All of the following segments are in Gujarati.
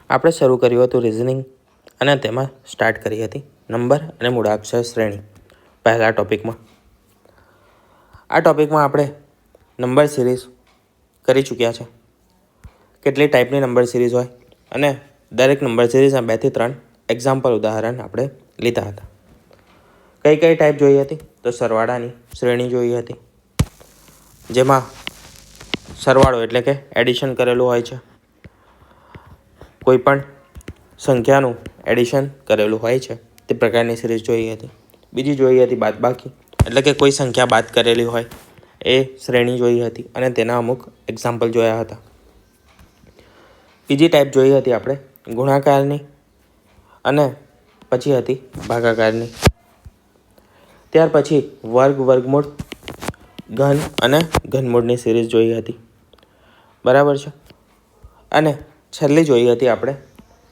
આપણે શરૂ કર્યું હતું રિઝનિંગ અને તેમાં સ્ટાર્ટ કરી હતી નંબર અને મૂળાક્ષર શ્રેણી પહેલા ટોપિકમાં. આ ટોપિકમાં આપણે નંબર સિરીઝ કરી ચૂક્યા છે. કેટલી ટાઈપની નંબર સિરીઝ હોય અને દરેક નંબર સિરીઝના 2 થી 3 એક્ઝામ્પલ ઉદાહરણ આપણે લીધા હતા. કઈ કઈ ટાઈપ જોઈ હતી? તો સરવાળાની શ્રેણી જોઈ હતી, જેમાં સરવાળો એટલે કે એડિશન કરેલું હોય છે. કોઈ પણ સંખ્યાનું એડિશન કરેલું હોય છે તે પ્રકારની સિરીઝ જોઈ હતી. બીજી જોઈ હતી બાદબાકી, એટલે કે કોઈ સંખ્યા બાદ કરેલી હોય એ શ્રેણી જોઈ હતી અને તેના અમુક એક્ઝામ્પલ જોયા હતા. બીજી ટાઈપ જોઈ હતી આપણે ગુણાકારની અને પછી હતી ભાગાકારની. ત્યાર પછી વર્ગ, વર્ગમૂળ, ઘન અને ઘનમૂળની સિરીઝ જોઈ હતી. બરાબર છે. અને છેલ્લી જોઈ હતી આપણે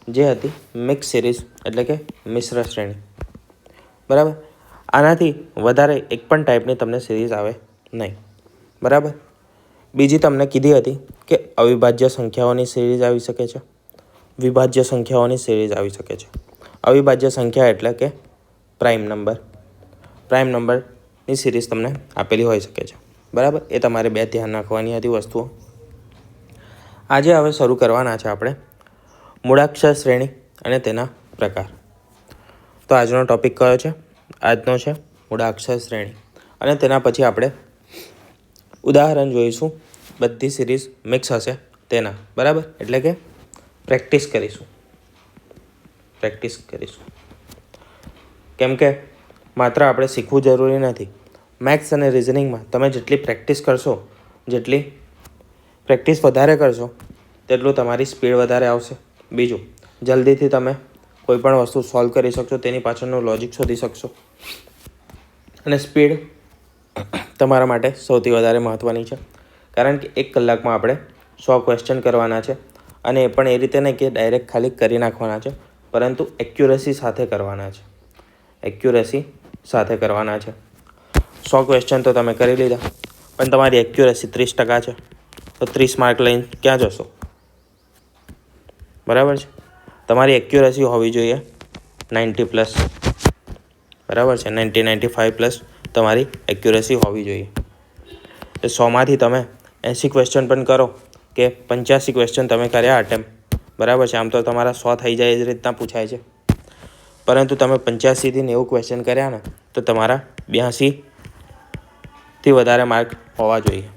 જે હતી મિક્સ સિરીઝ એટલે કે મિશ્ર શ્રેણી. બરાબર. આનાથી વધારે એક પણ ટાઈપની તમને સિરીઝ આવે નહીં. બરાબર. બીજી તમને કીધી હતી કે અવિભાજ્ય સંખ્યાઓની સિરીઝ આવી શકે છે, વિભાજ્ય સંખ્યાઓની સિરીઝ આવી શકે છે. અવિભાજ્ય સંખ્યા એટલે કે પ્રાઇમ નંબરની સિરીઝ તમને આપેલી હોઈ શકે છે. બરાબર. એ તમારે 2 ધ્યાન રાખવાની હતી વસ્તુઓ. આજે હવે શરૂ કરવાના છે આપણે મૂળાક્ષર શ્રેણી અને તેના પ્રકાર. તો આજનો ટોપિક કયો છે? આજનો છે મૂળાક્ષર શ્રેણી અને તેના પછી આપણે ઉદાહરણ જોઈશું. બધી સિરીઝ મિક્સ હશે તેના. બરાબર. એટલે કે પ્રેક્ટિસ કરીશું. કેમ કે માત્ર આપણે શીખવું જરૂરી નથી. મેથ્સ અને રિઝનિંગમાં તમે જેટલી પ્રેક્ટિસ કરશો, જેટલી પ્રેક્ટિસ વધારે કરશો તેટલું તમારી સ્પીડ વધારે આવશે. બીજું, જલ્દીથી તમે કોઈ પણ વસ્તુ સોલ્વ કરી શકશો, તેની પાછળનું લોજિક શોધી શકશો. અને સ્પીડ તમારા માટે સૌથી વધારે મહત્ત્વની છે, કારણ કે 1 કલાકમાં આપણે 100 ક્વેશ્ચન કરવાના છે. અને એ પણ એ રીતે નહીં કે ડાયરેક્ટ ખાલી કરી નાખવાના છે, પરંતુ એક્યુરસી સાથે કરવાના છે. 100 ક્વેશ્ચન તો તમે કરી લીધા, પણ તમારી એક્યુરસી 30% છે, તો 30 માર્ક લઈને ક્યાં જશો? બરાબર છે. તમારી એક્યુરસી હોવી જોઈએ 90+. બરાબર છે. 90-95+ તમારી એક્યુરસી હોવી જોઈએ. તો 100માંથી તમે 80 ક્વેશ્ચન પણ કરો કે 85 ક્વેશ્ચન તમે કર્યા અટેમ્પ, બરાબર છે. આમ તો તમારા 100 થઈ જાય એ રીતના પૂછાય છે, પરંતુ તમે 85થી 90 ક્વેશ્ચન કર્યા ને તો તમારા 82થી વધારે માર્ક હોવા જોઈએ.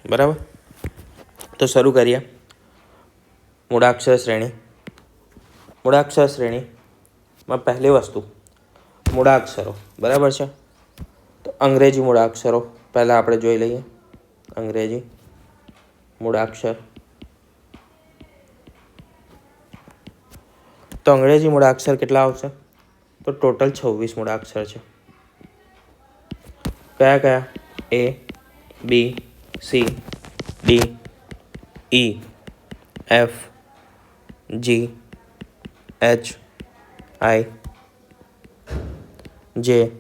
બરાબર. તો શરૂ કરીએ મૂળાક્ષર શ્રેણી. મૂળાક્ષર શ્રેણીમાં પહેલી વસ્તુ મૂળાક્ષરો. બરાબર છે. તો અંગ્રેજી મૂળાક્ષરો પહેલાં આપણે જોઈ લઈએ. અંગ્રેજી મૂળાક્ષર. તો અંગ્રેજી મૂળાક્ષર કેટલા આવશે? તો ટોટલ 26 મૂળાક્ષર છે. કયા કયા? A, B, C, D, E, F, G, H, I, J,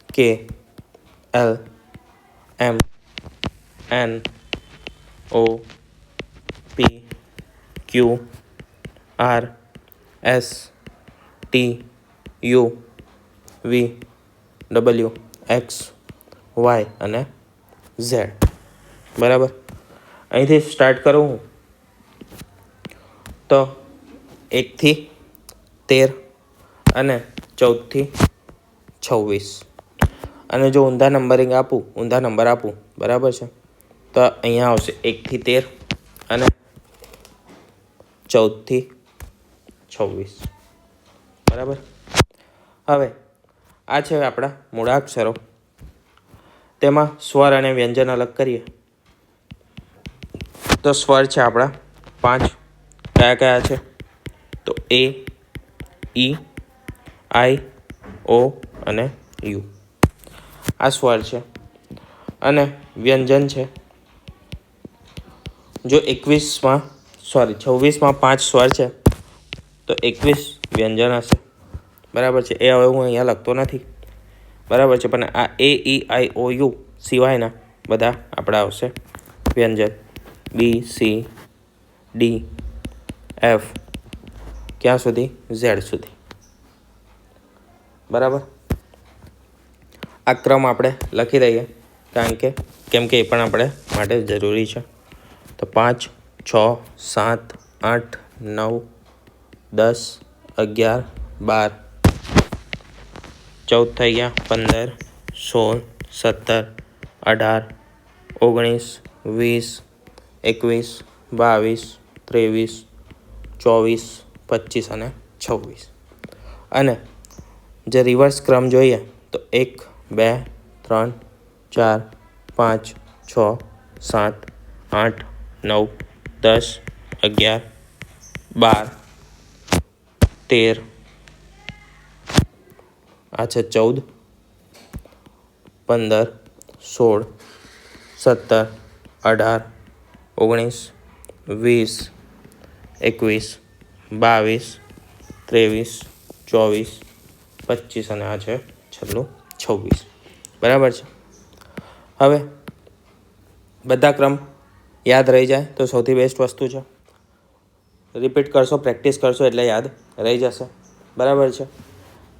K, L, M, N, O, P, Q, R, S, T, U, V, W, X, Y અને Z. બરાબર. અહીંથી સ્ટાર્ટ કરું હું તો 1 થી 13 અને 14 થી 26. અને જો ઊંધા નંબર આપું, બરાબર છે, તો અહીંયા આવશે 1 થી 13 અને 14 થી 26. બરાબર. હવે આ છે આપણા મૂળાક્ષરો. તેમાં સ્વર અને વ્યંજન અલગ કરીએ તો સ્વર છે આપણા 5. કયા કયા છે? તો A, E, I, O અને U. આ સ્વર છે. અને વ્યંજન છે. જો 26માં 5 સ્વર છે તો 21 વ્યંજન હશે. બરાબર છે. એ હવે હું અહીંયા લખતો નથી. બરાબર છે. પણ આ A, E, I, O, U સિવાયના બધા આપણા આવશે વ્યંજન. B, C, D, F, ક્યાં સુધી? ઝેડ સુધી. બરાબર. આ ક્રમ આપણે લખી દઈએ કેમ કે એ પણ આપણે માટે જરૂરી છે. તો 5, 6, 7, 8, 9, 10, 11, 12, 14 થઈ ગયા, 15, 16, 17, 18, 19, 20, 21, 22, 23, 24, 25 અને 26. અને જે રિવર્સ ક્રમ જોઈએ તો 1, 2, 3, 4, 5, 6, 7, 8, 9, 10, 11, 12, 13, આ છે 14, 15, 16, 17, 18, 19, 20, 21, 22, 23, 24, 25 અને આ છે છેલ્લું 26. બરાબર છે. હવે બધા ક્રમ યાદ રહી જાય તો સૌથી બેસ્ટ વસ્તુ છે. રિપીટ કરશો, પ્રેક્ટિસ કરશો એટલે યાદ રહી જશે. બરાબર છે.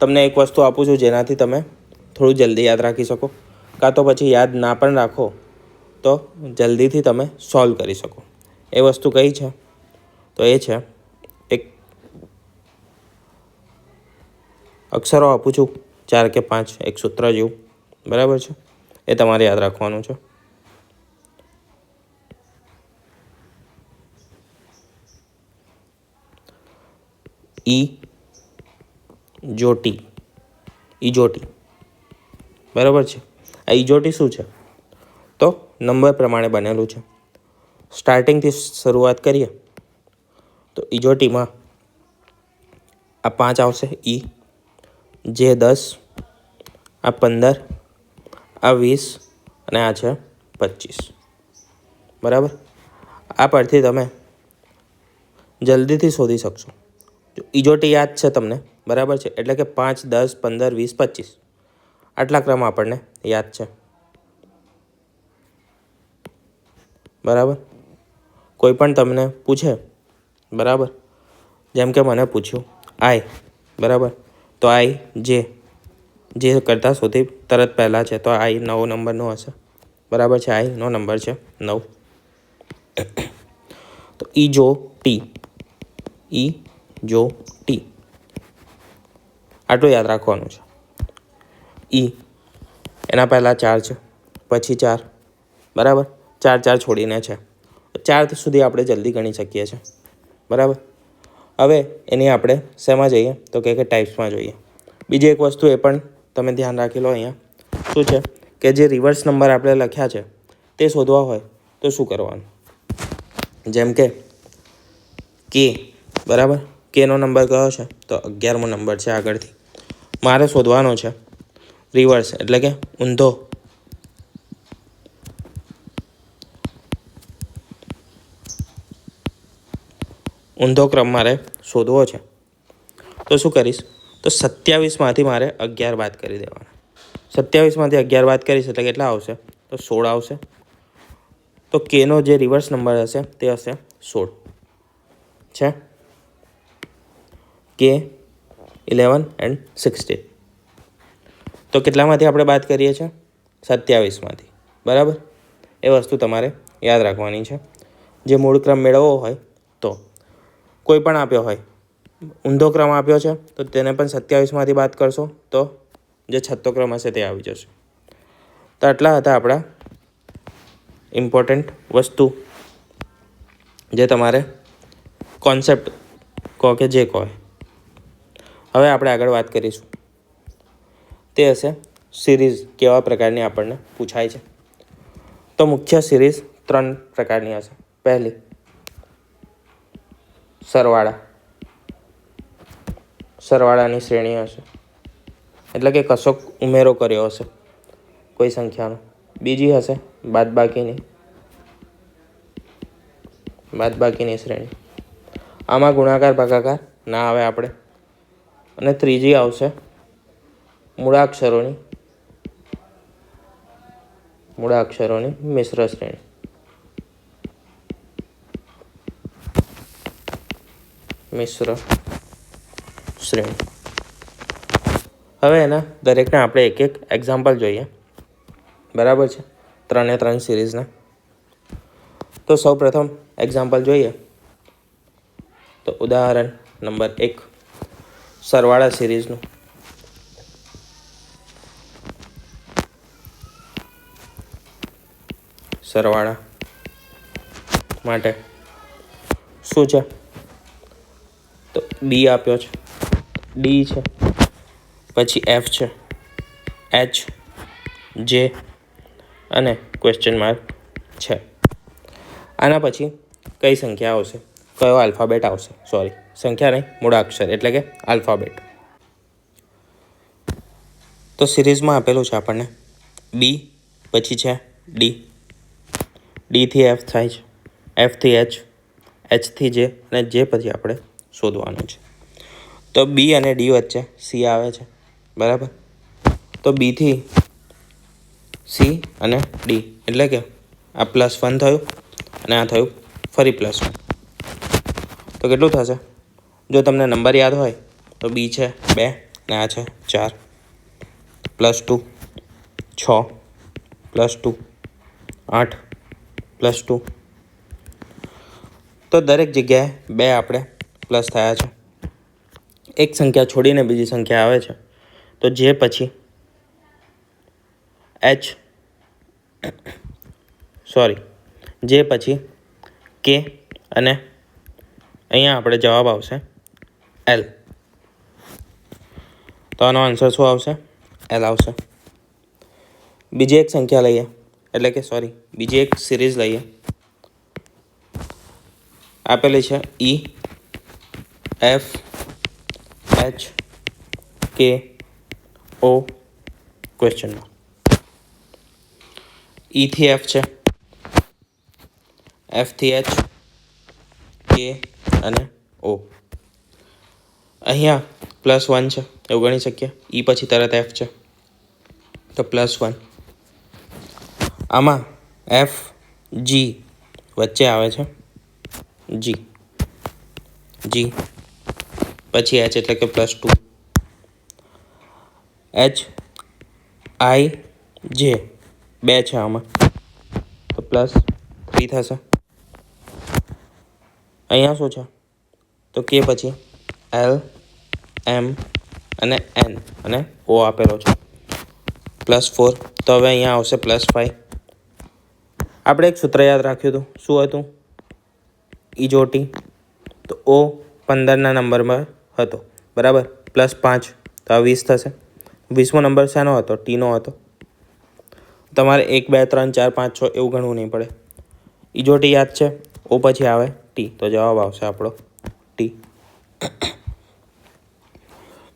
તમને એક વસ્તુ આપું છું જેનાથી તમે થોડું જલ્દી યાદ રાખી શકો, કાં તો પછી યાદ ના પણ રાખો તો જલ્દીથી તમે સોલ્વ કરી શકો. એ વસ્તુ કઈ છે? તો એ છે એક અક્ષરો આપું છું 4 કે 5, એક સૂત્ર જેવું. બરાબર છે. એ તમારે યાદ રાખવાનું છે. ઈજોટી. બરાબર છે. આ ઈજોટી શું છે? તો નંબર પ્રમાણે બનેલું છે. સ્ટાર્ટિંગથી શરૂઆત કરીએ તો ઈજોટીમાં આ 5 આવશે ઈ, જે 10, આ 15, આ 20 અને આ છે 25. બરાબર. આ પરથી તમે જલ્દીથી શોધી શકશો. ઈજોટી યાદ છે તમને. બરાબર છે. એટલે કે 5, 10, 15, 20, 25 આટલા ક્રમ આપણને યાદ છે. બરાબર. કોઈ પણ તમને પૂછે, બરાબર, જેમ કે મને પૂછ્યું આઈ, બરાબર, તો આઈ જે કરતાં સૌથી તરત પહેલાં છે તો આઈ 9 નંબરનો હશે. બરાબર છે. આઈનો નંબર છે 9. તો ઈજોટી આટલું યાદ રાખવાનું છે. એના પહેલાં 4 છે, પછી 4, બરાબર, 4 છોડીને છે. 4 સુધી આપણે જલ્દી ગણી શકીએ છીએ. બરાબર. હવે એની આપણે શેમાં જઈએ તો કે ટાઈપ્સમાં જોઈએ. બીજી એક વસ્તુ એ પણ તમે ધ્યાન રાખી લો. અહીંયા શું છે કે જે રિવર્સ નંબર આપણે લખ્યા છે તે શોધવા હોય તો શું કરવાનું? જેમ કે કે, બરાબર, કેનો નંબર કયો છે? તો 11મો નંબર છે આગળથી. મારે શોધવાનો છે રિવર્સ એટલે કે ઊંધો ક્રમ મારે શોધવો છે. તો શું કરીશ? તો 27માંથી મારે 11 બાદ કરી દેવાના. 27માંથી 11 બાદ કરીશ એટલે કેટલા આવશે? તો 16 આવશે. તો કેનો જે રિવર્સ નંબર હશે તે હશે 16. છે કે 11 and 16. તો કેટલામાંથી આપણે બાદ કરીએ છીએ? 27માંથી. બરાબર. એ વસ્તુ તમારે યાદ રાખવાની છે. જે મૂળ ક્રમ મેળવવો હોય તો કોઈ પણ આપ્યો હોય, ઊંધો ક્રમ આપ્યો છે તો તેને પણ 27માંથી બાદ કરશો તો જે છઠ્ઠો ક્રમ હશે તે આવી જશે. તો આટલા હતા આપણા ઇમ્પોર્ટન્ટ વસ્તુ જે તમારે કોન્સેપ્ટ કહો કે જે કહો. હવે આપણે આગળ વાત કરીશું તે હશે સિરીઝ કેવા પ્રકારની આપણને પૂછાય છે. તો મુખ્ય સિરીઝ 3 પ્રકારની હશે. પહેલી સરવાળાની શ્રેણી હશે, એટલે કે કશોક ઉમેરો કર્યો હશે કોઈ સંખ્યાનો. બીજી હશે બાદબાકીની શ્રેણી. આમાં ગુણાકાર ભાગાકાર ના આવે આપણે. અને ત્રીજી આવશે મૂળાક્ષરોની મિશ્ર શ્રેણી. મિશ્ર શ્રેણી. હવે એના દરેકને આપણે એક એક એક્ઝામ્પલ જોઈએ, બરાબર છે, 3 સિરીઝના. તો સૌપ્રથમ એક્ઝામ્પલ જોઈએ તો ઉદાહરણ નંબર 1 સરવાળા સિરીઝનું. સરવાળા માટે શું છે? તો બી આપ્યો છે, ડી છે, પછી એફ છે, એચ, જે અને ક્વેશ્ચન માર્ક છે. આના પછી કઈ સંખ્યા આવશે, કયો આલ્ફાબેટ આવશે? સોરી, સંખ્યા નહીં, મૂળાક્ષર એટલે કે આલ્ફાબેટ. તો સિરીઝમાં આપેલું છે આપણને બી, પછી છે ડી, ડીથી એફ થાય છે, એફથી એચ, એચથી જે અને જે પછી આપણે શોધવાનું છે. તો બી અને ડી વચ્ચે સી આવે છે, બરાબર. તો બીથી સી અને ડી એટલે કે આ +1 થયું અને આ થયું ફરી +1. તો કેટલું થશે? જો તમને નંબર યાદ હોય તો બી છે 2 અને આ છે 4, +2 6, +2 8, +2. તો દરેક જગ્યાએ 2 આપણે પ્લસ થયા છે. એક સંખ્યા છોડીને બીજી સંખ્યા આવે છે, તો જે પછી જે પછી કે અને અહીંયા આપણે જવાબ આવશે એલ. તો આનો આન્સર શું આવશે? એલ આવશે. બીજી એક સંખ્યા લઈએ, એટલે કે બીજી એક સિરીઝ લઈએ. આપેલી છે ઈ, એફ, એચ, કે, ઓ, ક્વેશ્ચન માર્ક. ઈથી એફ છે, એફથી એચ, કે અને ઓ. અહીંયા +1 છે એવું ગણી શકીએ. ઈ પછી તરત એફ છે તો +1. આમાં એફ, જી વચ્ચે આવે છે જી પછી એચ એટલે કે +2. એચ, આઈ, જે 2 છે આમાં તો +3 થશે. અહીંયા શું છે? તો કે પછી એલ, એમ અને એન અને ઓ આપેલો છે, +4. તો હવે અહીંયા આવશે +5. આપણે એક સૂત્ર યાદ રાખ્યું હતું, શું હતું? ઈજોટી. તો ઓ 15ના નંબરમાં હતો, બરાબર, +5 તો આ 20 થશે. 20મો નંબર શાનો હતો? ટીનો હતો. તમારે 1 2 3 4 5 6 એવું ગણવું નહીં પડે. ઈજોટી યાદ છે, ઓ પછી આવે ટી, તો જવાબ આવશે આપણો ટી.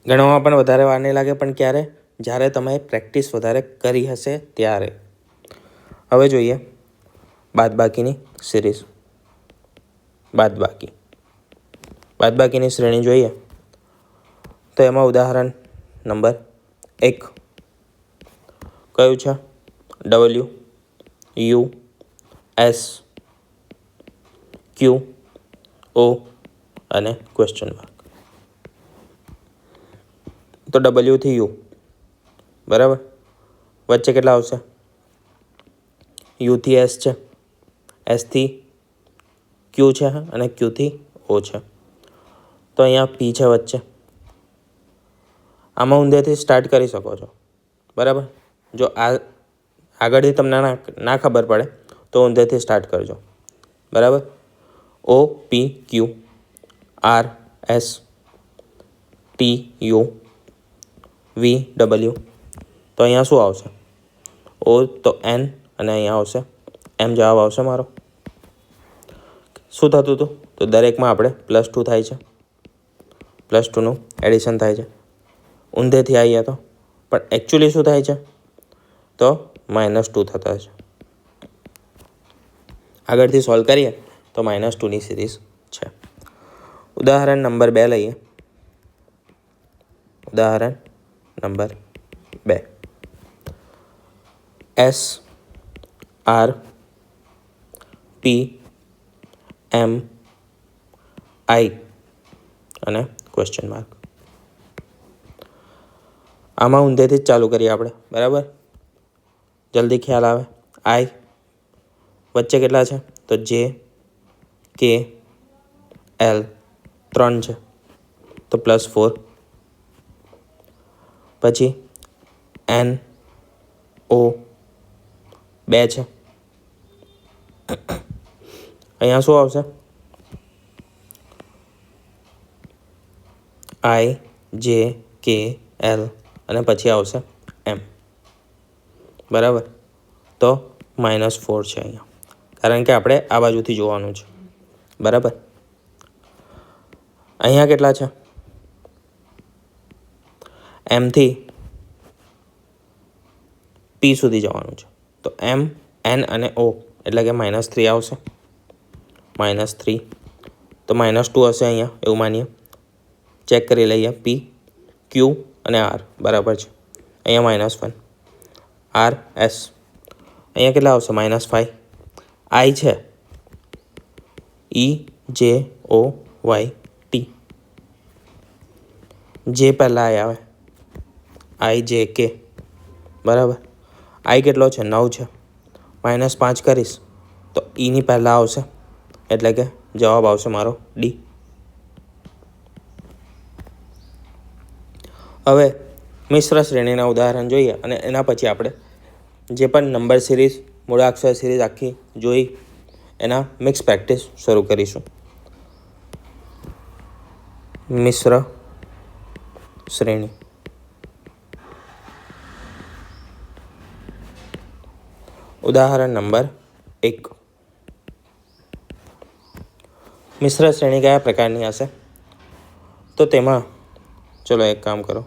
ગણવામાં પણ વધારે વાર નહીં લાગે, પણ ક્યારે? જ્યારે તમે પ્રેક્ટિસ વધારે કરી હશે ત્યારે. હવે જોઈએ બાદબાકીની સિરીઝ. બાદબાકીની શ્રેણી જોઈએ તો એમાં ઉદાહરણ નંબર 1 કયું છે? ડબલ્યુ, યુ, એસ, ક્યુ, ઓ અને ક્વેશ્ચન માર્ક. તો ડબલ્યુથી યુ, બરાબર, વચ્ચે કેટલા આવશે? યુથી એસ છે, એસથી ક્યુ છે અને ક્યુથી ઓ છે. તો અહીંયા પી છે વચ્ચે. આમાં ઊંધેથી સ્ટાર્ટ કરી શકો છો, બરાબર. જો આગળથી તમને ના ખબર પડે તો ઊંધેથી સ્ટાર્ટ કરજો, બરાબર. O, P, Q, R, S, T, U, V, W. તો અહીંયા શું આવશે? ઓ તો એન અને અહીંયા આવશે એમ. જવાબ આવશે મારો. શું થતું હતું? તો દરેકમાં આપણે +2 થાય છે, +2નું એડિશન થાય છે. ઊંધેથી આવીએ તો પણ એકચ્યુઅલી શું થાય છે? તો -2 થતા છે. આગળથી સોલ્વ કરીએ તો -2ની સિરીઝ છે. ઉદાહરણ નંબર 2 લઈએ. ઉદાહરણ નંબર 2 એસ, આર, પી, એમ, આઈ અને ક્વેશ્ચન માર્ક. આમાં ઊંધેથી જ ચાલુ કરીએ આપણે, બરાબર? જલ્દી ખ્યાલ આવે. આઈ વચ્ચે કેટલા છે? તો જે, કે, એલ 3 છે તો +4. પછી એન, ઓ 2 છે. અહીંયા શું આવશે? આઈ, જે, કે, એલ અને પછી આવશે એમ, બરાબર? તો -4 છે અહીંયા, કારણ કે આપણે આ બાજુથી જોવાનું છે, બરાબર? અહીંયા કેટલા છે? એમથી પી સુધી જવાનું છે તો એમ, એન અને ઓ એટલે કે -3 આવશે. -3 તો -2 હશે અહીંયા, એવું માનીએ. ચેક કરી લઈએ. પી, ક્યુ અને આર બરાબર છે. અહીંયા -1 આર, એસ. અહીંયા કેટલા આવશે? -5. આઈ છે ઈ, જે, ઓ, વાય, ટી. જે પહેલાં આવે આઈ, જે, કે, બરાબર? આઈ કેટલો છે? 9 છે. -5 કરીશ તો ઈની પહેલાં આવશે એટલે કે જવાબ આવશે મારો ડી. હવે મિશ્ર શ્રેણીના ઉદાહરણ જોઈએ અને એના પછી આપણે જે પણ નંબર સિરીઝ, મૂળાક્ષર સિરીઝ આખી જોઈ એના મિક્સ પ્રેક્ટિસ શરૂ કરીશું. મિશ્ર શ્રેણી. ઉદાહરણ નંબર 1. મિશ્ર શ્રેણી કયા પ્રકારની હશે? તો તેમાં ચલો એક કામ કરો,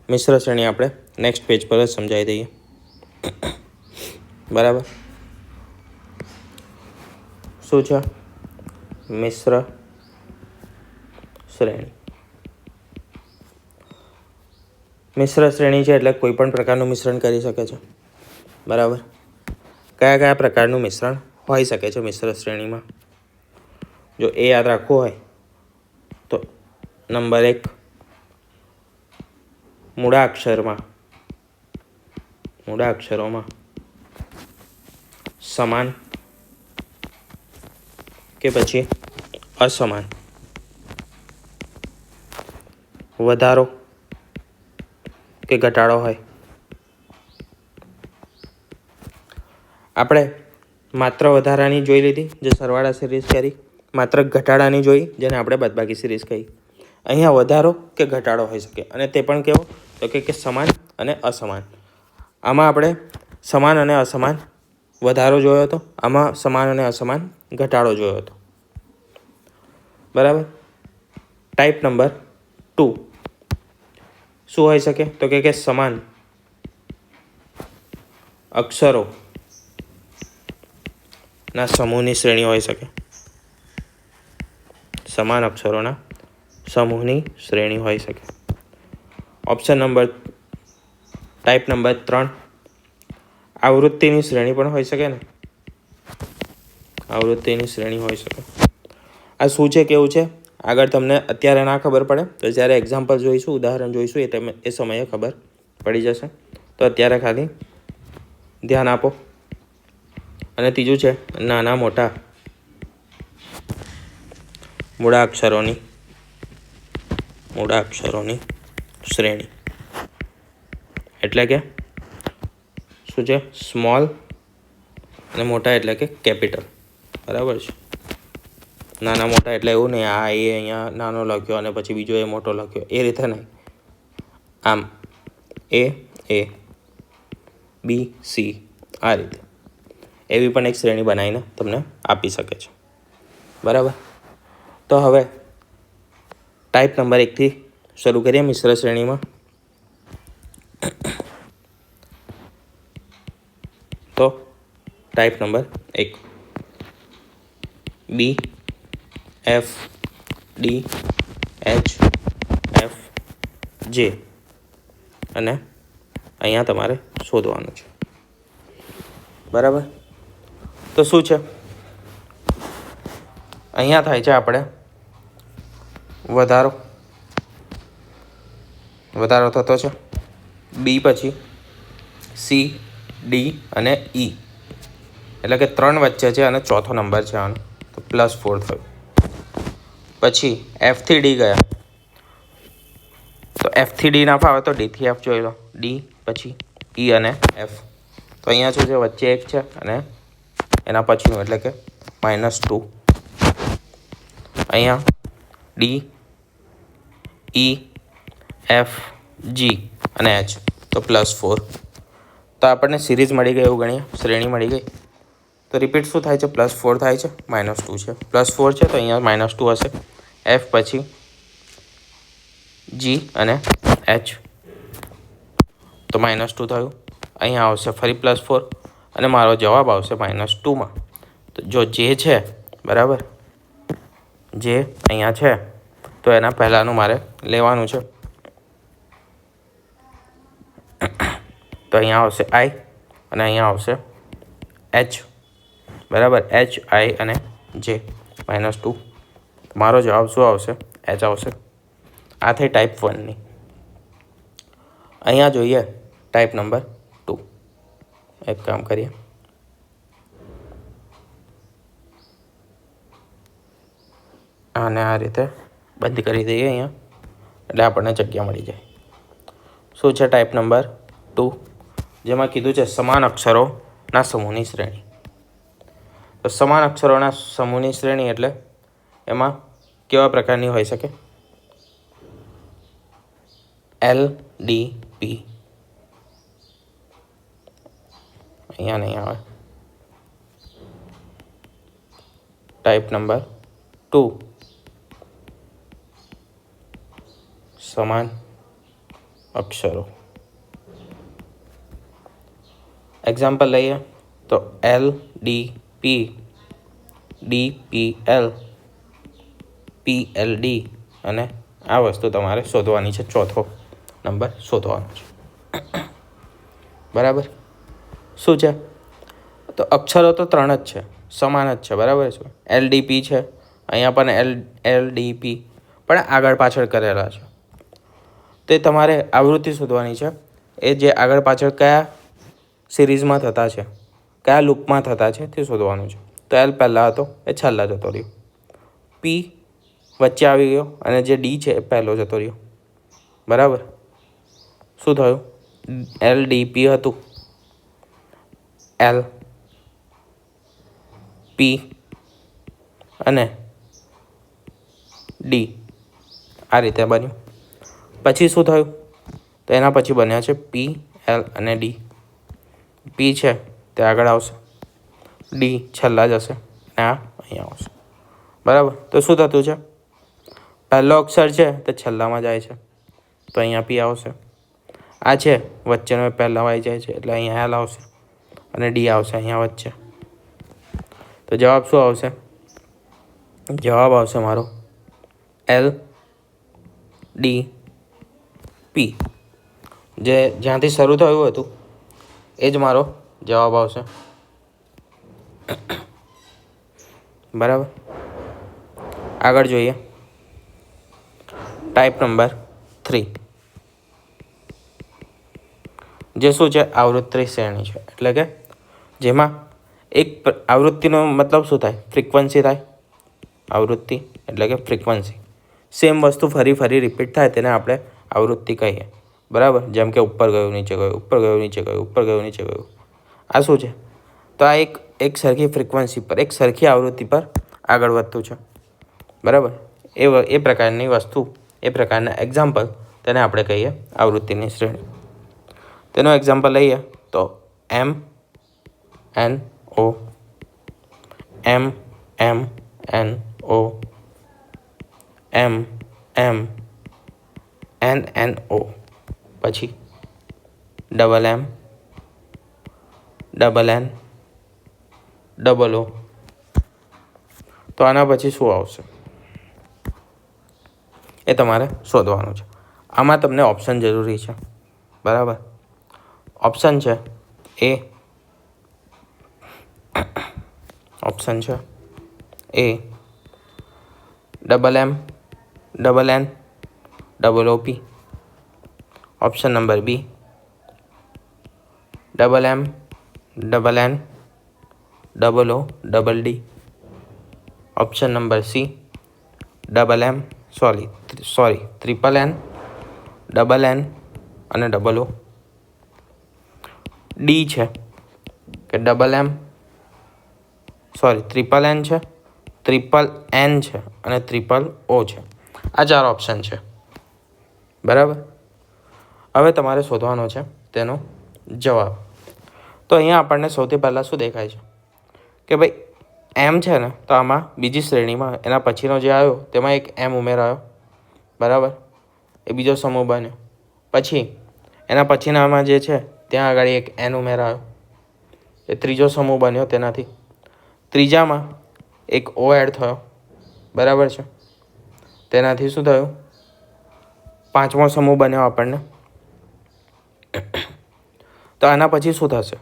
મિશ્ર શ્રેણી આપણે નેક્સ્ટ પેજ પર જ સમજાવી દઈએ, બરાબર? શું છે મિશ્ર શ્રેણી? મિશ્ર શ્રેણી છે એટલે કોઈ પણ પ્રકારનું મિશ્રણ કરી શકે છે, બરાબર? કયા કયા પ્રકારનું મિશ્રણ હોઈ શકે છે મિશ્ર શ્રેણીમાં? જો એ યાદ રાખવું હોય તો નંબર 1, મૂળાક્ષરોમાં સમાન કે પછી અસમાન, વધારો કે ઘટાડો હોય. આપણે માત્ર વધારાની જોઈ લીધી, જે સરવાળા સિરીઝ કરી. માત્ર ઘટાડાની જોઈ, જેને આપણે બાદબાકી સિરીઝ કહી. અહીંયા વધારો કે ઘટાડો હોઈ શકે, અને તે પણ કેવો? તો કે સમાન અને અસમાન. આમાં આપણે સમાન અને અસમાન વધારો જોયો હતો, આમાં સમાન અને અસમાન ઘટાડો જોયો હતો, બરાબર? ટાઈપ નંબર 2 શું હોઈ શકે? તો કે સમાન અક્ષરો ના સમૂહની શ્રેણી હોઈ શકે. સમાન અક્ષરોના સમૂહની શ્રેણી હોઈ શકે. ટાઈપ નંબર 3 આવૃત્તિની શ્રેણી પણ હોઈ શકે ને, આવૃત્તિની શ્રેણી હોઈ શકે. આ શું છે, કેવું છે, આગળ તમને અત્યારે ના ખબર પડે તો જ્યારે એક્ઝામ્પલ જોઈશું, ઉદાહરણ જોઈશું, એ સમયે ખબર પડી જશે. તો અત્યારે ખાલી ધ્યાન આપો. અને ત્રીજું છે નાના મોટા મૂળાક્ષરોની શ્રેણી. એટલે કે શું છે? સ્મોલ અને મોટા એટલે કે કેપિટલ, બરાબર છે? નાના મોટા એટલે એવું નહીં આ એ અહીંયા નાનો લખ્યો અને પછી બીજો એ મોટો લખ્યો, એ રીતે નહીં. આમ એ, બી, સી આ રીતે એવી પણ એક શ્રેણી બનાવીને તમને આપી શકે છે, બરાબર? તો હવે ટાઈપ નંબર 1થી શરૂ કરીએ મિશ્ર શ્રેણીમાં. તો ટાઈપ નંબર 1, બી, એફ, ડી, એચ, એફ, જે અને અહીંયા તમારે શોધવાનું છે, બરાબર? તો શું છે અહીંયા? થાય છે આપણે વધારો, વધારો થતો છે. બી પછી સી, ડી અને ઈ, એટલે કે 3 વચ્ચે છે અને ચોથો નંબર છે આનો, તો +4 થયું. પછી એફથી ડી ગયા, તો એફથી ડી ના ફાવે તો ડીથી એફ જોઈ લો. ડી પછી ઈ અને એફ, તો અહીંયા શું છે, વચ્ચે 1 છે અને એના પછીનું એટલે કે -2. અહીંયા ડી, ઈ, એફ, જી અને એચ, તો +4. તો આપણને સિરીઝ મળી ગઈ, એવું ગણીએ, શ્રેણી મળી ગઈ. તો રિપીટ શું થાય છે, +4 થાય છે, -2 છે. +4 છે તો અહીંયા -2 હશે. એફ પછી જી અને એચ, તો -2 થયું. અહીંયા આવશે ફરી +4 અને મારો જવાબ આવશે -2માં. તો જો જે છે બરાબર, જે અહીંયા છે તો એના પહેલાંનું મારે લેવાનું છે. તો અહીંયા આવશે આઈ અને અહીંયા આવશે એચ, બરાબર. એચ, આઈ અને જે, -2. મારો જવાબ શું આવશે, એચ આવશે. આ થઈ ટાઈપ 1ની. અહીંયા જોઈએ ટાઈપ નંબર 2. એક કામ કરીએ, આને આ રીતે બંધ કરી દઈએ અહીંયા, એટલે આપણને જગ્યા મળી જાય. શું છે ટાઈપ નંબર 2, જેમાં કીધું છે સમાન અક્ષરોના સમૂહની શ્રેણી. તો સમાન અક્ષરોના સમૂહની શ્રેણી એટલે એમાં કેવા પ્રકારની હોઈ શકે, એલ, ડી, પી. અહીંયા નહીં આવે. ટાઈપ નંબર 2, સમાન અક્ષરો. એક્ઝામ્પલ લઈએ તો એલ, ડી, પી, ડી, પી, એલ, પી, એલ, ડી અને આ વસ્તુ તમારે શોધવાની છે. ચોથો નંબર શોધવાનો છે, બરાબર. શું છે, તો અક્ષરો તો 3 જ છે, સમાન જ છે, બરાબર છે. LDP છે, અહીંયા પણ LDP, પણ આગળ પાછળ કરેલા છે. તો એ તમારે આવૃત્તિ શોધવાની છે. એ જે આગળ પાછળ કયા સિરીઝમાં થતા છે, કયા લૂપમાં થતા છે તે શોધવાનું છે. તો એલ પહેલાં હતો એ છેલ્લા જતો રહ્યો, પી વચ્ચે આવી ગયો અને જે ડી છે એ પહેલો જતો રહ્યો, બરાબર. શું થયું, LDP હતું, એલ, પી અને ડી, આ રીતે બન્યું. પછી શું થયું, તો એના પછી બન્યા છે પી, એલ અને ડી. પી છે તે આગળ આવશે, ડી છેલ્લા જ હશે અને આ અહીંયા આવશે, બરાબર. તો શું થતું છે, પહેલો અક્ષર છે તે છેલ્લામાં જાય છે, તો અહીંયા પી આવશે. આ છે વચ્ચેનો પહેલાં આવી જાય છે એટલે અહીંયા એલ આવશે અને ડી આવશે અહીંયા વચ્ચે. તો જવાબ શું આવશે, જવાબ આવશે મારો એલ, ડી, પી. જે જ્યાંથી શરૂ થયું હતું એ જ મારો જવાબ આવશે, બરાબર. આગળ જોઈએ ટાઈપ નંબર 3, જે શું છે, આવૃત્તિ શ્રેણી છે. એટલે કે જેમાં એક આવૃત્તિનો મતલબ શું થાય, ફ્રિકવન્સી થાય. આવૃત્તિ એટલે કે ફ્રિકવન્સી, સેમ વસ્તુ ફરી ફરી રિપીટ થાય તેને આપણે આવૃત્તિ કહીએ, બરાબર. જેમ કે ઉપર ગયું, નીચે ગયું, ઉપર ગયું, નીચે ગયું, ઉપર ગયું, નીચે ગયું. આ શું છે, તો આ એક સરખી ફ્રિકવન્સી પર, એક સરખી આવૃત્તિ પર આગળ વધતું છે, બરાબર. એ પ્રકારની વસ્તુ, એ પ્રકારના એક્ઝામ્પલ, તેને આપણે કહીએ આવૃત્તિની શ્રેણી. તેનો એક્ઝામ્પલ લઈએ તો M, N, O, M, M, N, O, M, M, N, N, O, પછી double M, double N, double O. તો આના પછી શું આવશે એ તમારે શોધવાનું છે. આમાં તમને ઓપ્શન જરૂરી છે, બરાબર. ઓપ્શન છે એ, ઓપ્શન છે એ, double M, double N, double OP, option number B double M, double N, double O, double D. Option number C double M triple N, double N અને ડબલ ઓ. ડી છે કે ડબલ એમ ટ્રિપલ એન છે, ટ્રિપલ એન છે અને ટ્રિપલ ઓ છે. આ 4 ઓપ્શન છે. બરાબર. હવે તમારે શોધવાનો છે તેનો જવાબ. તો અહીંયા આપણને સૌથી પહેલાં શું દેખાય છે કે ભાઈ એમ છે ને, તો આમાં બીજી શ્રેણીમાં એના પછીનો જે આવ્યો તેમાં એક એમ ઉમેરાયો. બરાબર. એ બીજો સમૂહ બન્યો. પછી એના પછીનામાં જે છે ત્યાં આગળ એક એન ઉમેરાયો. એ ત્રીજો સમૂહ બન્યો તેનાથી. ત્રીજામાં એક ઓ એડ થયો. બરાબર છે. તેનાથી શું થયું? 5મો સમૂહ બન્યો આપણને. તો આના પછી શું થશે?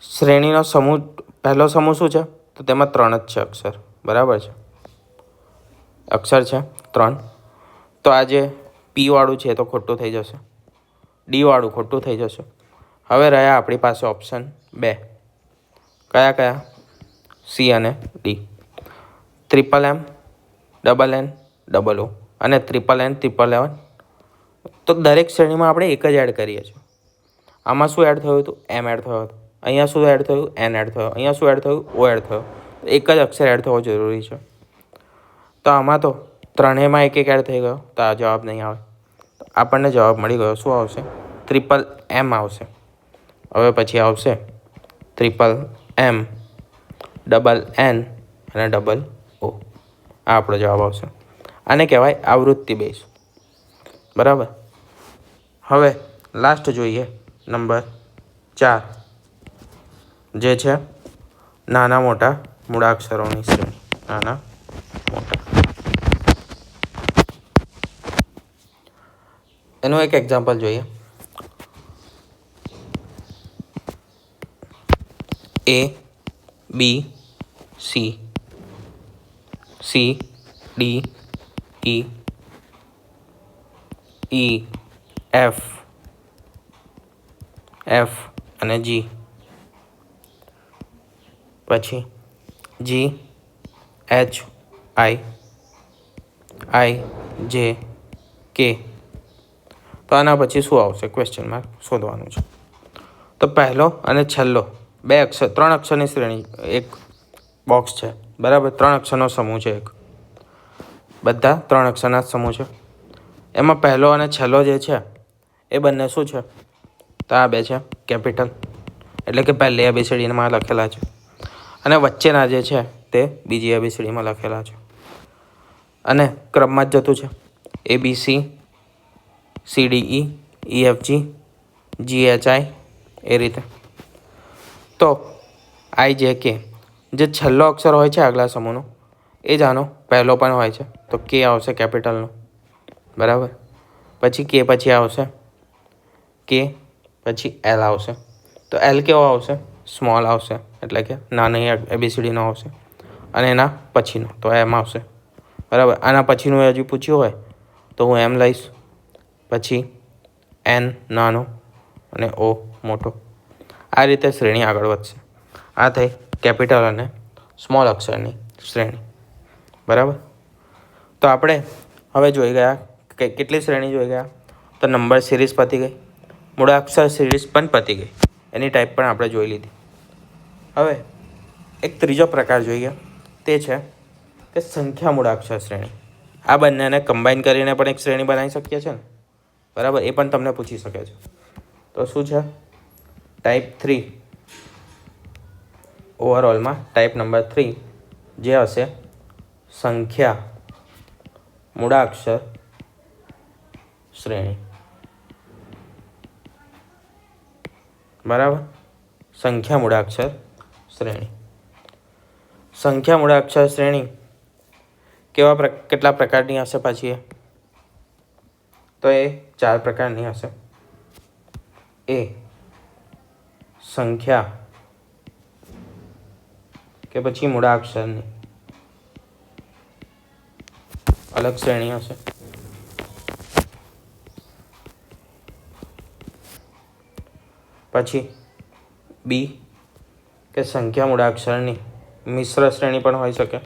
શ્રેણીનો સમૂહ, પહેલો સમૂહ શું છે? તો તેમાં 3 જ છે અક્ષર. બરાબર છે. અક્ષર છે 3. તો આ જે પી વાળું છે એ તો ખોટું થઈ જશે, ડી વાળું ખોટું થઈ જશે. હવે રહ્યા આપણી પાસે ઓપ્શન 2. કયા કયા? સી અને ડી. ટ્રિપલ એમ, ડબલ એન, ડબલ ઓ અને ટ્રિપલ એન, ટ્રિપલ એન. તો દરેક શ્રેણીમાં આપણે એક જ એડ કરીએ છીએ. આમાં શું એડ થયું હતું? એમ એડ થયો હતો. અહીંયા શું એડ થયું? એન એડ થયો. અહીંયા શું એડ થયું? ઓ એડ થયો. એક જ અક્ષર એડ થવો જરૂરી છે. તો આમાં તો ત્રણેયમાં એક એક એડ થઈ ગયો, તો આ જવાબ નહીં આવે. આપણને જવાબ મળી ગયો. શું આવશે? ટ્રિપલ એમ આવશે. હવે પછી આવશે ટ્રિપલ એમ, ડબલ એન અને ડબલ ઓ. આ આપણો જવાબ આવશે. આને કહેવાય આવૃત્તિ બેઝ. બરાબર. હવે લાસ્ટ જોઈએ નંબર 4, જે છે નાના મોટા મૂળાક્ષરોની શ્રેણી. નાના મોટા. એનું એક એક્ઝામ્પલ જોઈએ. એ, બી, સી, ડી, ઈ, એફ અને જી. પછી જી, એચ, આઈ, જે, કે. તો આના પછી શું આવશે? ક્વેશ્ચન માર્ક શોધવાનું છે. તો પહેલો અને છેલ્લો 3 અક્ષરની શ્રેણી, એક બોક્સ છે. બરાબર. 3 અક્ષરનો સમૂહ છે એક. બધા 3 અક્ષરના સમૂહ છે. એમાં પહેલો અને છેલ્લો જે છે એ બંને શું છે? તો આ 2 છે કેપિટલ, એટલે કે પહેલી ABCDમાં લખેલા છે. અને વચ્ચેના જે છે તે બીજી ABCDમાં લખેલા છે. અને ક્રમમાં જ જતું છે. ABC, CDE, EFG, GHI એ રીતે. તો IJK જે છેલ્લો અક્ષર હોય છે આગલા સમૂહનો, એ જ આનો પહેલો પણ હોય છે. તો કે આવશે કેપિટલનો. બરાબર. પછી કે પછી આવશે કે, પછી એલ આવશે. તો એલ કેવો આવશે? સ્મોલ આવશે, એટલે કે નાની ABCDનો આવશે. અને એના પછીનો તો એમ આવશે. બરાબર. આના પછીનું હજુ પૂછ્યું હોય તો હું એમ લઈશ. પછી એન નાનો અને ઓ મોટો. આ રીતે શ્રેણી આગળ વધશે. આ થઈ કેપિટલ અને સ્મોલ અક્ષરની શ્રેણી. બરાબર. તો આપણે હવે જોઈ ગયા કેટલી શ્રેણી જોઈ ગયા? તો નંબર સિરીઝ પતી ગઈ, મૂળાક્ષર સિરીઝ પણ પતી ગઈ, એની ટાઈપ પણ આપણે જોઈ લીધી. હવે એક ત્રીજો પ્રકાર જોઈએ, તે છે કે સંખ્યા મૂળાક્ષર શ્રેણી. આ બંનેને કમ્બાઈન કરીને પણ એક શ્રેણી બનાવી શકીએ છીએ ને. બરાબર. એ પણ તમને પૂછી શકે છે. તો શું છે? ટાઈપ 3. ઓવરઓલમાં ટાઈપ નંબર 3 જે હશે સંખ્યા મૂળાક્ષર શ્રેણી. બરાબર. સંખ્યા મૂળાક્ષર શ્રેણી. સંખ્યા મૂળાક્ષર શ્રેણી કેટલા પ્રકારની હશે પછી? તો એ 4 પ્રકારની હશે. એ સંખ્યા કે પછી મૂળાક્ષરની અલગ શ્રેણી હશે. પછી બી કે સંખ્યા મૂળાક્ષરની મિશ્ર શ્રેણી પણ હોઈ શકે.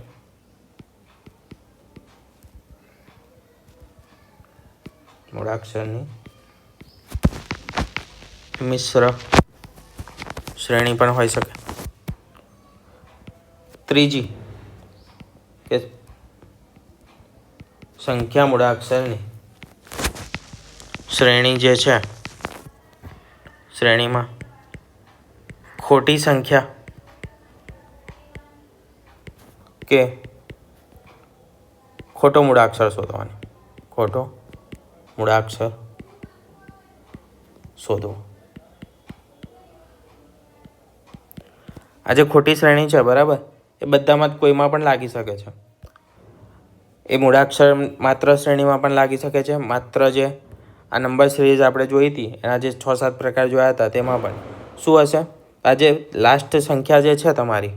મૂળાક્ષરની મિશ્ર શ્રેણી પણ હોઈ શકે. ત્રીજી કે સંખ્યા મૂળાક્ષરની શ્રેણી જે છે, શ્રેણીમાં ખોટી સંખ્યા કે ખોટો મૂળાક્ષર શોધવાની. ખોટો મૂળાક્ષર શોધવો. આ જે ખોટી શ્રેણી છે, બરાબર, એ બધામાં જ કોઈમાં પણ લાગી શકે છે. એ મૂળાક્ષર માત્ર શ્રેણીમાં પણ લાગી શકે છે. માત્ર જે આ નંબર સિરીઝ આપણે જોઈ હતી એના જે 6-7 પ્રકાર જોયા હતા તેમાં પણ શું હશે? આ જે લાસ્ટ સંખ્યા જે છે તમારી,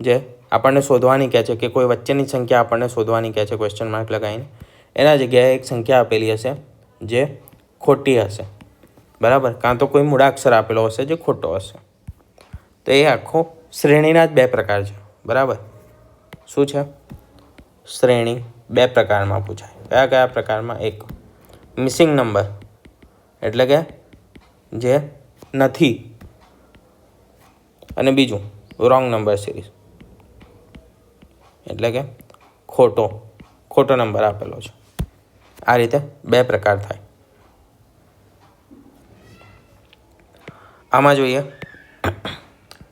જે આપણને શોધવાની કહે છે કે કોઈ વચ્ચેની સંખ્યા આપણને શોધવાની કહે છે ક્વેશ્ચન માર્ક લગાવીને, એના જગ્યાએ એક સંખ્યા આપેલી હશે જે ખોટી હશે. બરાબર, કાં તો કોઈ મૂળાક્ષર આપેલો હશે જે ખોટો હશે. તો એ આખો શ્રેણીના જ 2 પ્રકાર છે. બરાબર, શું છે? શ્રેણી 2 પ્રકારમાં પૂછાય. કયા કયા પ્રકારમાં? એક મિસિંગ નંબર, એટલે કે જે નથી, અને બીજું રોંગ નંબર સિરીઝ, એટલે કે ખોટો નંબર આપેલો છે. આ રીતે 2 પ્રકાર થાય. આમાં જોઈએ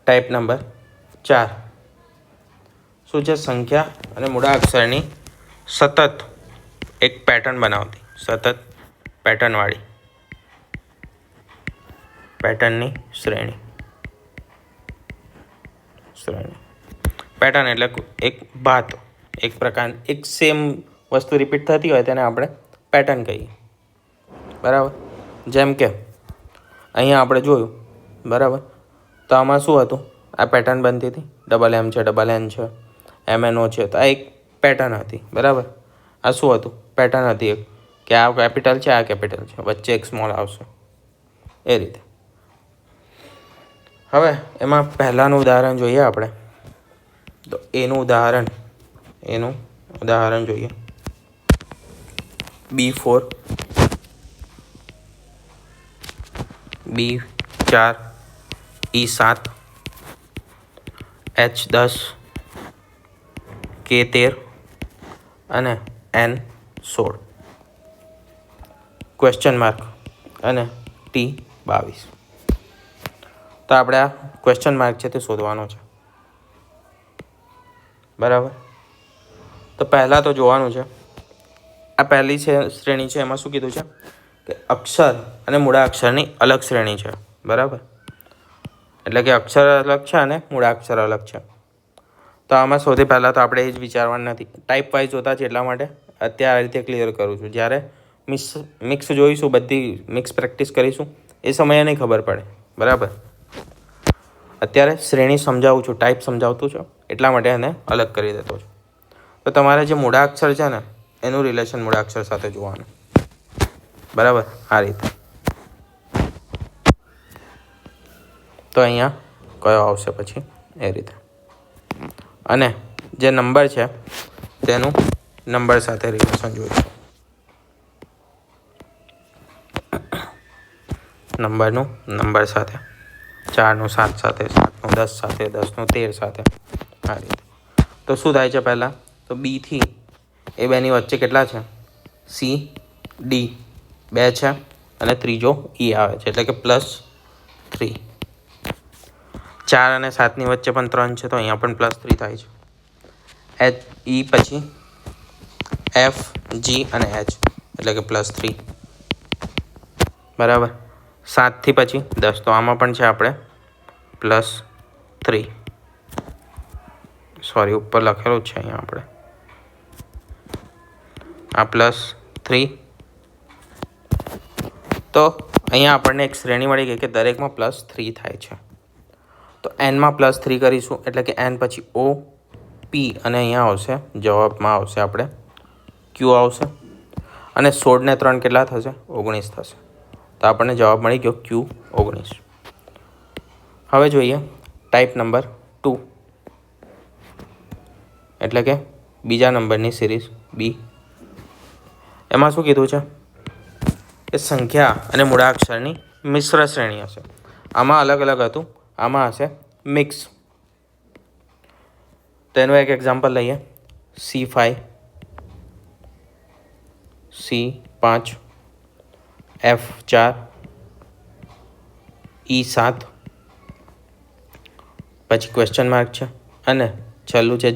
ટાઈપ નંબર 4. શું છે? સંખ્યા અને મૂળાક્ષરની સતત એક પેટર્ન બનાવતી, સતત પેટર્નવાળી પેટર્નની શ્રેણી. પેટર્ન એટલે એક ભાત, એક પ્રકાર, એક સેમ વસ્તુ રિપીટ થતી હોય તેને આપણે પેટર્ન કહીએ. બરાબર, જેમ કે અહીંયા આપણે જોયું, બરાબર, તો આમાં શું હતું? આ પેટર્ન બનતી હતી, ડબલ એમ છે, ડબલ એન છે, MNO છે. તો આ એક પેટર્ન હતી. બરાબર, આ શું હતું? પેટર્ન હતી એક, કે આ કેપિટલ છે, આ કેપિટલ છે, વચ્ચે એક સ્મોલ આવશે, એ રીતે. હવે એમાં પહેલાંનું ઉદાહરણ જોઈએ આપણે. તો એનું ઉદાહરણ જોઈએ. B4, B4, E7, H10, K13 અને N16. ક્વેશ્ચન માર્ક અને T22. તો આપણે આ ક્વેશ્ચન માર્ક છે તે શોધવાનો છે. બરાબર, તો પહેલાં તો જોવાનું છે, આ પહેલી શ્રેણી છે એમાં શું કીધું છે કે અક્ષર અને મૂળાક્ષરની અલગ શ્રેણી છે. બરાબર, એટલે કે અક્ષર અલગ છે અને મૂળાક્ષર અલગ છે. તો આમાં સૌથી પહેલાં તો આપણે એ જ વિચારવાનું નથી. ટાઈપ વાઇઝ જોતા છે, એટલા માટે અત્યારે આ રીતે ક્લિયર કરું છું. જ્યારે મિક્સ જોઈશું, બધી મિક્સ પ્રેક્ટિસ કરીશું, એ સમયે નહીં ખબર પડે. બરાબર, અત્યારે શ્રેણી સમજાવું છું, ટાઈપ સમજાવતું છું, એટલા માટે એને અલગ કરી દેતો છું. તો તમારે જે મૂળાક્ષર છે ને એનું રિલેશન મૂળાક્ષર સાથે જોવાનું. બરાબર, આ રીતે. તો અહીંયા કયો આવશે પછી, એ રીતે. અને જે નંબર છે તેનું નંબર સાથે રિલેશન જોઈશું. નંબરનું નંબર સાથે, 4નું 7 સાથે, 7નું 10 સાથે, 10નું 13 સાથે, આ રીતે. તો શું થાય છે? પહેલાં તો B થી એ બેની વચ્ચે કેટલા છે? C, D 2 છે અને ત્રીજો E આવે છે, એટલે કે +3. 4 અને 7ની વચ્ચે પણ 3 છે, તો અહીંયા પણ +3 થાય છે. E પછી F, G અને H, એટલે કે +3. બરાબર, 7થી પછી 10, તો આમાં પણ છે આપણે +3. સોરી, ઉપર લખેલું જ છે અહીંયા આપણે આ +3. તો અહીંયા આપણને એક શ્રેણી મળી ગઈ કે દરેકમાં +3 થાય છે. તો Nમાં +3 કરીશું, એટલે કે N પછી O, P અને અહીંયા આવશે, જવાબમાં આવશે આપણે Q આવશે. અને 16 ને 3 કેટલા થશે? 19 થશે. તો આપણને જવાબ મળી ગયો Q 19. હવે જોઈએ ટાઈપ નંબર 2 એટલે કે બીજા નંબરની સિરીઝ બી. એમાં શું કીધું છે કે સંખ્યા અને મૂળાક્ષરની મિશ્ર શ્રેણી હશે. આમાં અલગ અલગ હતું, આમાં હશે મિક્સ. તેનું એક એક્ઝામ્પલ લઈએ. C5, C5, F4, E7, પછી ક્વેશ્ચન માર્ક છે અને છેલ્લું છે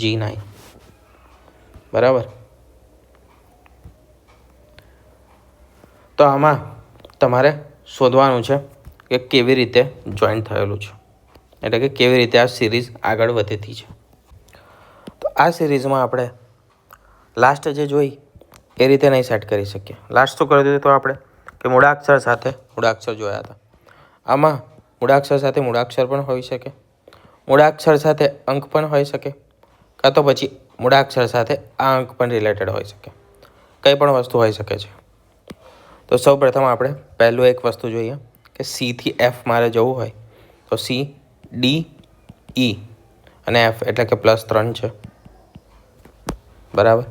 G9. બરાબર. તો આમાં તમારે શોધવાનું છે કે કેવી રીતે જોઈન્ટ થયેલું છે, એટલે કે કેવી રીતે આ સિરીઝ આગળ વધતી છે. તો આ સિરીઝમાં આપણે લાસ્ટ જે જોઈ એ રીતે નહીં સેટ કરી શકીએ. લાસ્ટ શું કરી દીધું તો આપણે કે મૂળાક્ષર સાથે મૂળાક્ષર જોયા હતા. આમાં મૂળાક્ષર સાથે મૂળાક્ષર પણ હોઈ શકે, મૂળાક્ષર સાથે અંક પણ હોઈ શકે, કાં તો પછી મૂળાક્ષર સાથે આ અંક પણ રિલેટેડ હોઈ શકે. કંઈ પણ વસ્તુ હોઈ શકે છે. તો સૌ પ્રથમ આપણે પહેલું એક વસ્તુ જોઈએ કે C થી F મારે જવું હોય તો C, D, E અને F એટલે કે +3 છે. બરાબર.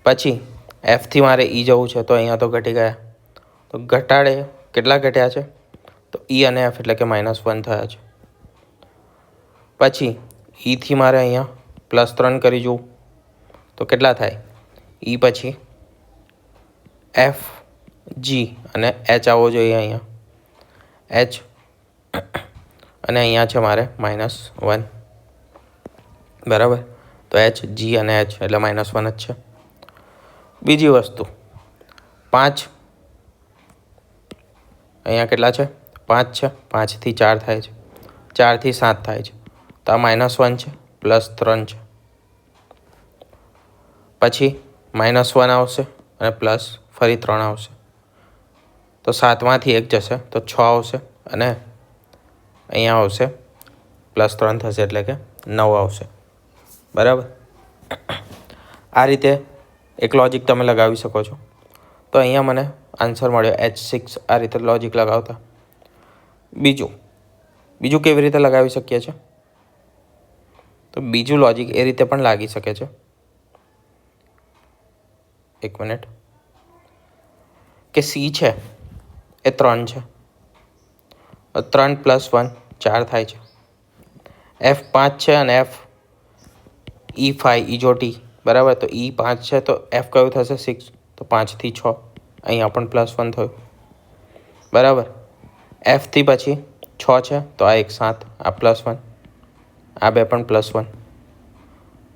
પછી Fથી મારે E જવું છે તો અહીંયા તો ઘટી ગયા, તો ઘટાડે કેટલા ઘટ્યા છે તો E અને F એટલે કે -1 થયા છે. પછી Eથી મારે અહીંયા +3 કરી જોઉં તો કેટલા થાય E પછી F, G અને H આવવો જોઈએ અહીંયા, H અને અહીંયા છે મારે -1. બરાબર. તો H, G અને H એટલે -1 જ છે. બીજી વસ્તુ 5, અહીંયા કેટલા છે 5 છે, 5થી 4 થાય છે, 4થી 7 થાય છે, તો આ -1 છે, +3 છે. પછી -1 આવશે અને પ્લસ ફરી 3 આવશે, તો 7માંથી 1 જશે તો 6 આવશે અને અહીંયા આવશે +3 થશે એટલે કે 9 આવશે. બરાબર. આ રીતે એક લોજિક તમે લગાવી શકો છો. તો અહીંયા મને આન્સર મળ્યો H6. આ રીતે લોજિક લગાવતા. બીજું કેવી રીતે લગાવી શકીએ છીએ? તો બીજું લોજિક એ રીતે પણ લાગી શકે છે. એક મિનિટ. કે C છે એ 3 છે, 3 + 1 4 થાય છે. F 5 છે અને F E5 E બરાબર. તો E5 છે તો F કયું થશે 6, તો 5થી 6 અહીંયા પણ +1 થયું. બરાબર. Fથી પછી 6 છે તો આ એક 7, આ +1, આ બે પણ +1,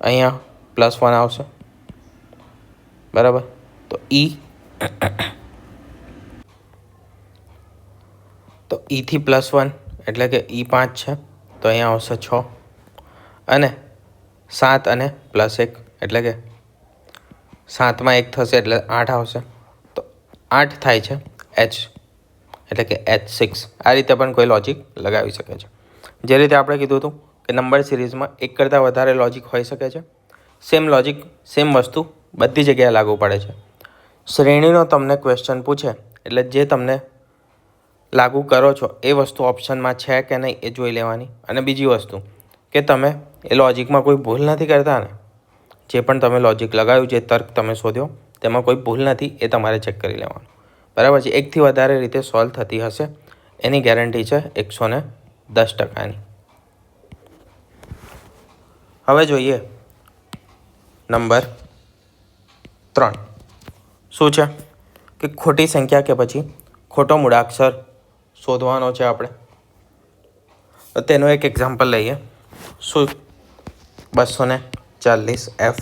અહીંયા +1 આવશે. બરાબર. તો Eથી +1 એટલે કે E5 છે તો અહીંયા આવશે 6 અને 7 અને +1 એટલે કે 7માં 1 થશે એટલે 8 આવશે, તો 8 થાય છે H એટલે કે H6. આ રીતે પણ કોઈ લોજિક લગાવી શકે છે. જે રીતે આપણે કીધું હતું કે નંબર સિરીઝમાં એક કરતાં વધારે લોજિક હોઈ શકે છે. સેમ લોજિક, સેમ વસ્તુ બધી જગ્યાએ લાગુ પડે છે. શ્રેણીનો તમને ક્વેશ્ચન પૂછે એટલે જે તમને લાગુ કરો છો એ વસ્તુ ઓપ્શનમાં છે કે નહીં એ જોઈ લેવાની. અને બીજી વસ્તુ કે તમે એ લોજિકમાં કોઈ ભૂલ નથી કરતા ને, જે પણ તમે લોજિક લગાવ્યું, જે તર્ક તમે શોધ્યો તેમાં કોઈ ભૂલ નથી એ તમારે ચેક કરી લેવાનું. બરાબર છે. એકથી વધારે રીતે સોલ્વ થતી હશે એની ગેરંટી છે 110%ની. હવે જોઈએ નંબર 3. શું છે કે ખોટી સંખ્યા કે પછી ખોટો મૂળાક્ષર શોધવાનો છે આપણે. તો તેનું એક એક્ઝામ્પલ લઈએ. શું 240F,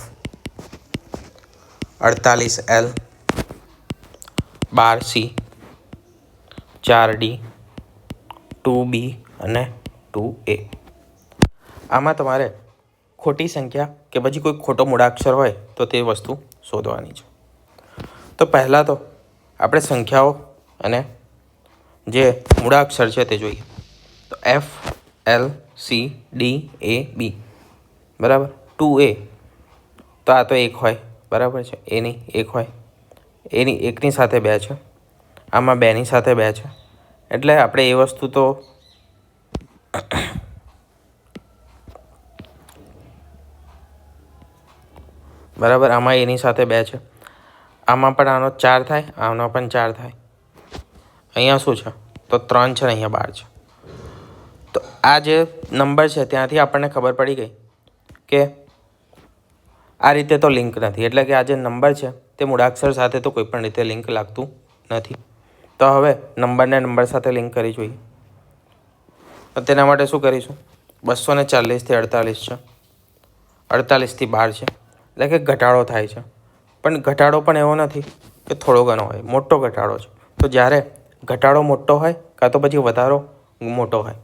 48L, 12C, 4D, 2B અને 2A. આમાં તમારે ખોટી સંખ્યા કે પછી કોઈ ખોટો મૂળાક્ષર હોય તો તે વસ્તુ શોધવાની છે. તો પહેલાં તો આપણે સંખ્યાઓ અને જે મૂળાક્ષર છે તે જોઈએ. તો F, L, C, D, A, B. બરાબર. 2A તો આ તો 1 હોય. બરાબર છે. એની 1 હોય, એની 1ની સાથે 2 છે, આમાં 2ની સાથે 2 છે એટલે આપણે એ વસ્તુ તો બરાબર. આમાં એની સાથે 2 છે, આમાં પણ આનો 4 થાય, આનો પણ 4 થાય. અહીંયા શું છે તો 3 છે ને અહીંયા 12 છે. તો આ જે નંબર છે ત્યાંથી આપણને ખબર પડી ગઈ કે આ રીતે તો લિંક નથી, એટલે કે આ જે નંબર છે તે મૂળાક્ષર સાથે તો કોઈ પણ રીતે લિંક લાગતું નથી. તો હવે નંબરને નંબર સાથે લિંક કરી જોઈએ. તો તેના માટે શું કરીશું, 240 થી 48 છે, 48 થી 12 છે, એટલે કે ઘટાડો થાય છે. પણ ઘટાડો પણ એવો નથી કે થોડો ઘણો હોય, મોટો ઘટાડો છે. તો જ્યારે ઘટાડો મોટો હોય કાં તો પછી વધારો મોટો હોય.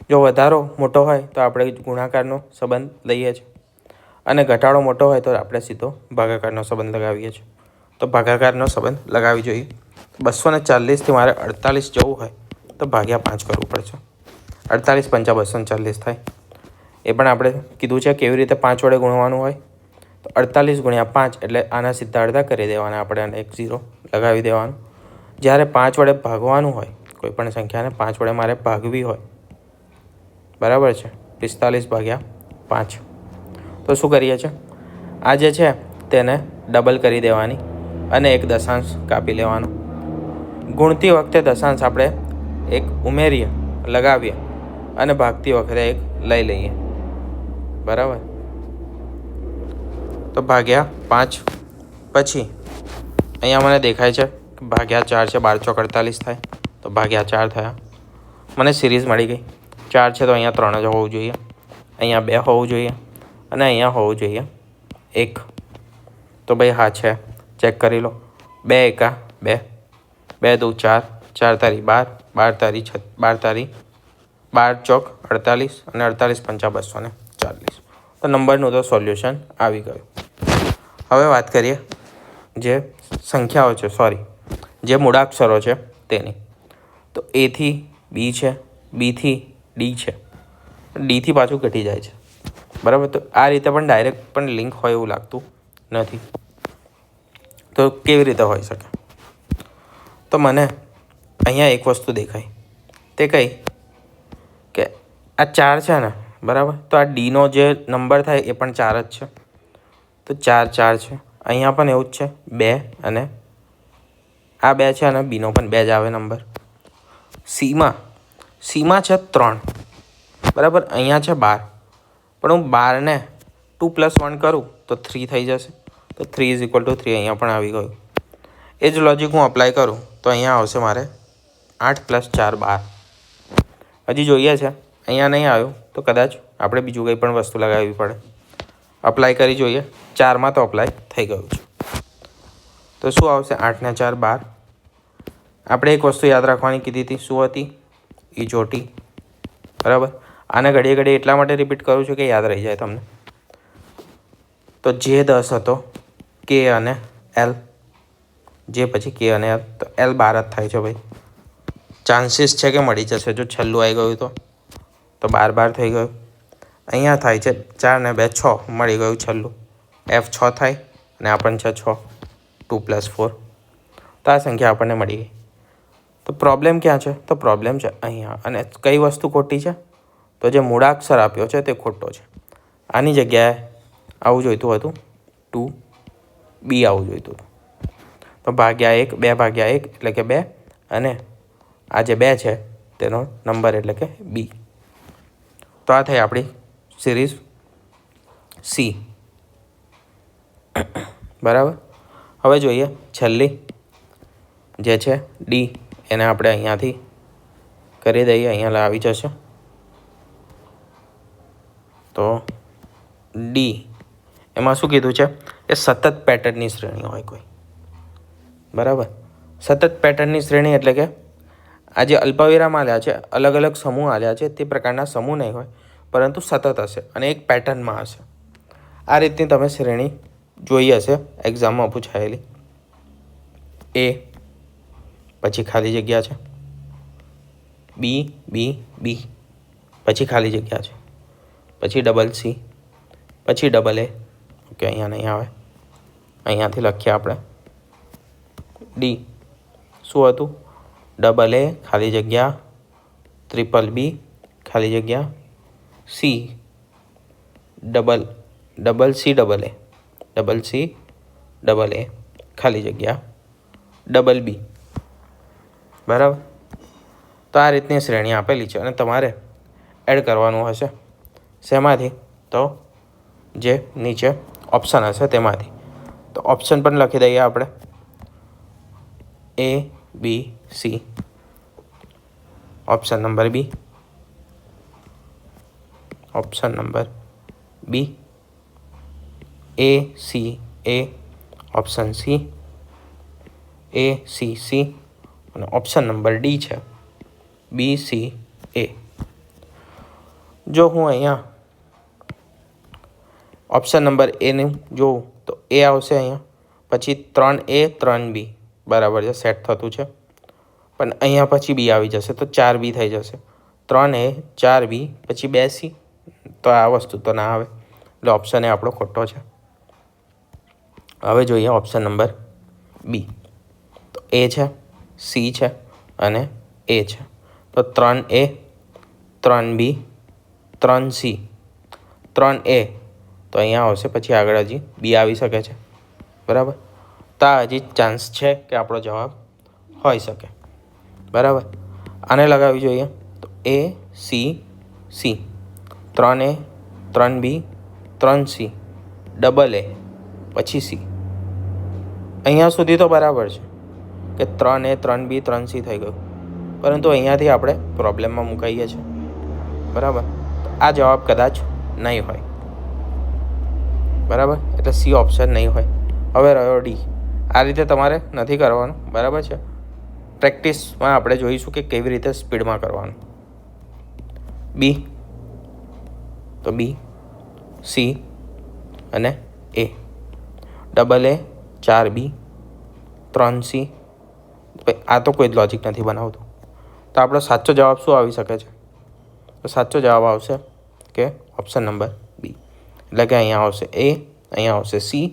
જો વધારો મોટો હોય તો આપણે ગુણાકારનો સંબંધ લઈએ છીએ, અને ઘટાડો મોટો હોય તો આપણે સીધો ભાગાકારનો સંબંધ લગાવીએ છીએ. તો ભાગાકારનો સંબંધ લગાવી જોઈએ. 240થી મારે 48 જવું હોય તો ભાગ્યા 5 કરવું પડશે. 48 × 5 = 240 થાય. એ પણ આપણે કીધું છે કેવી રીતે 5 વડે ગુણવાનું હોય. તો 48 × 5 એટલે આના સીધા અડધા કરી દેવાના આપણે, અને 1 0 લગાવી દેવાનું. જ્યારે 5 વડે ભાગવાનું હોય, કોઈ પણ સંખ્યાને 5 વડે મારે ભાગવી હોય, બરાબર છે, 45 / 5. તો શું કરીએ છીએ, આ જે છે તેને ડબલ કરી દેવાની અને એક દશાંશ કાપી લેવાનો. ગુણતી વખતે દશાંશ આપણે એક ઉમેરીએ, લગાવીએ, અને ભાગતી વખતે એક લઈ લઈએ, બરાબર. તો ભાગ્યા 5 પછી અહીંયા મને દેખાય છે કે ભાગ્યા 4 છે, 12 × 4 = 48 થાય. તો ભાગ્યા 4 થયા. મને સિરીઝ મળી ગઈ. 4 છે તો અહીંયા 3 જ હોવું જોઈએ, અહીંયા 2 હોવું જોઈએ, અને અહીંયા હોવું જોઈએ 1. તો ભાઈ હા છે, ચેક કરી લો. 2 × 1 = 2, 2 × 4, 4 × 12, 12 ચોક 48, અને 48 × 5 = 240. તો નંબરનું તો સોલ્યુશન આવી ગયું. હવે વાત કરીએ જે સંખ્યાઓ છે, જે મૂળાક્ષરો છે તેની. તો A થી B છે, B થી D છે, D થી પાછું ઘટી જાય છે, બરાબર. તો આ રીતે પણ ડાયરેક્ટ પણ લિંક હોય એવું લાગતું નથી. તો કેવી રીતે હોઈ શકે? તો મને અહીંયા એક વસ્તુ દેખાય, તે કઈ કે આ 4 છે ને, બરાબર. તો આ Dનો જે નંબર થાય એ પણ 4 જ છે. તો 4 4 છે. અહીંયા પણ એવું જ છે, 2, અને આ 2 છે, અને Bનો પણ 2 જ આવે નંબર. Cમાં છે 3, બરાબર. અહીંયા છે 12, પણ હું 12ને 2 + 1 કરું તો 3 થઈ જશે. તો 3 = 3 અહીંયા પણ આવી ગયું. એ જ લોજિક હું અપ્લાય કરું તો અહીંયા આવશે મારે 8 + 4 = 12. હજી જોઈએ છે, અહીંયા નહીં આવ્યું તો કદાચ આપણે બીજું કંઈ પણ વસ્તુ લગાવવી પડે. અપ્લાય કરી જોઈએ. 4માં તો અપ્લાય થઈ ગયું છે. તો શું આવશે? 8 ને 4 = 12. આપણે એક વસ્તુ યાદ રાખવાની કીધી હતી, શું હતી? ઇજોટી, બરાબર. આને ઘડીએ ઘડીએ એટલા માટે રિપીટ કરું છું કે યાદ રહી જાય તમને. તો જે 10 હતો, K અને L, જે પછી K અને L, તો L 12 જ થાય છે ભાઈ. ચાન્સીસ છે કે મળી જશે જો છેલ્લું આવી ગયું તો 12 થઈ ગયું. અહીંયા થાય છે 4 ને 2 6, મળી ગયું છેલ્લું, F 6 થાય, અને આ પણ છે 6, 2 + 4. તો આ સંખ્યા આપણને મળી ગઈ. તો પ્રોબ્લેમ ક્યાં છે? તો પ્રોબ્લેમ છે અહીંયા. અને કઈ વસ્તુ ખોટી છે? તો જે મૂળાક્ષર આપ્યો છે તે ખોટો છે. આની જગ્યાએ આવું જોઈતું હતું, 2B આવું જોઈતું હતું. તો ભાગ્યા 1, 2 ભાગ્યા 1 એટલે કે 2, અને આ જે 2 છે તેનો નંબર એટલે કે B. તો આ થઈ આપણી સિરીઝ C, બરાબર. હવે જોઈએ છેલ્લી જે છે D, એને આપણે અહીંયાથી કરી દઈએ, અહીંયા લાવી જશે. તો D એમાં શું કીધું છે કે સતત પેટર્નની શ્રેણી હોય કોઈ, બરાબર. સતત પેટર્નની શ્રેણી એટલે કે આ જે અલ્પવિરામ આલ્યા છે, અલગ અલગ સમૂહ આલ્યા છે, તે પ્રકારના સમૂહ નહીં હોય, પરંતુ સતત હશે અને એક પેટર્નમાં હશે. આ રીતની તમે શ્રેણી જોઈ હશે એક્ઝામમાં પૂછાયેલી. A પછી ખાલી જગ્યા છે, B B B પછી ખાલી જગ્યા છે, પછી ડબલ C, પછી ડબલ A. ઓકે, અહીંયા નહીં આવે, અહીંયાથી લખીએ આપણે. D શું હતું? ડબલ એ ખાલી જગ્યા ટ્રિપલ બી ખાલી જગ્યા સી ડબલ સી ડબલ એ ખાલી જગ્યા ડબલ બી. બરાબર. તો આ રીતની શ્રેણી આપેલી છે અને તમારે એડ કરવાનું હશે શેમાંથી? તો જે નીચે ઓપ્શન હશે તેમાંથી. તો ઓપ્શન પણ લખી દઈએ આપણે, A B C. Option number B, option number B, A C A, option C A C C અને ઓપ્શન નંબર ડી છે B C A. જો હું અહીંયા ઓપ્શન નંબર એનું જોઉં તો એ આવશે અહીંયા, પછી 3A 3B બરાબર છે, સેટ થતું છે. પણ અહીંયા પછી બી આવી જશે તો 4B થઈ જશે. 3A 4B પછી 2C, તો આ વસ્તુ તો ના આવે, એટલે ઓપ્શન એ આપણો ખોટો છે. હવે જોઈએ ઓપ્શન નંબર બી. તો એ છે, સી છે અને એ છે. તો 3A 3B 3C 3A, તો અહીંયા આવશે, પછી આગળ હજી બી આવી શકે છે. બરાબર. તો આ હજી ચાન્સ છે કે આપણો જવાબ હોઈ શકે. બરાબર. આને લગાવી જોઈએ તો A C C 3A 3B 3C double એ પછી C. અહીંયા સુધી તો બરાબર છે કે 3A 3B 3C થઈ ગયું, પરંતુ અહીંયાથી આપણે પ્રોબ્લેમમાં મુકાઈએ છીએ. બરાબર. તો આ જવાબ કદાચ નહીં હોય. બરાબર. એટલે સી ઓપ્શન નહીં હોય. હવે રહ્યો ડી. આ રીતે તમારે નથી કરવાનું. બરાબર છે. પ્રેક્ટિસમાં આપણે જોઈશું કે કેવી રીતે સ્પીડમાં કરવાનું. બી, તો બી, સી અને એ. ડબલ એ 4B 3C. આ તો કોઈ જ લોજિક નથી બનાવતું. તો આપણો સાચો જવાબ શું આવી શકે છે? તો સાચો જવાબ આવશે કે ઓપ્શન નંબર બી. એટલે કે અહીંયા આવશે એ, અહીંયા આવશે સી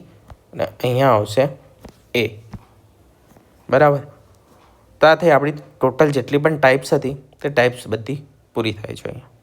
અને અહીંયા આવશે એ. બરાબર. તો આ થઈ આપણી ટોટલ જેટલી પણ ટાઈપ્સ હતી તે ટાઈપ્સ બધી પૂરી થાય છે અહીંયા.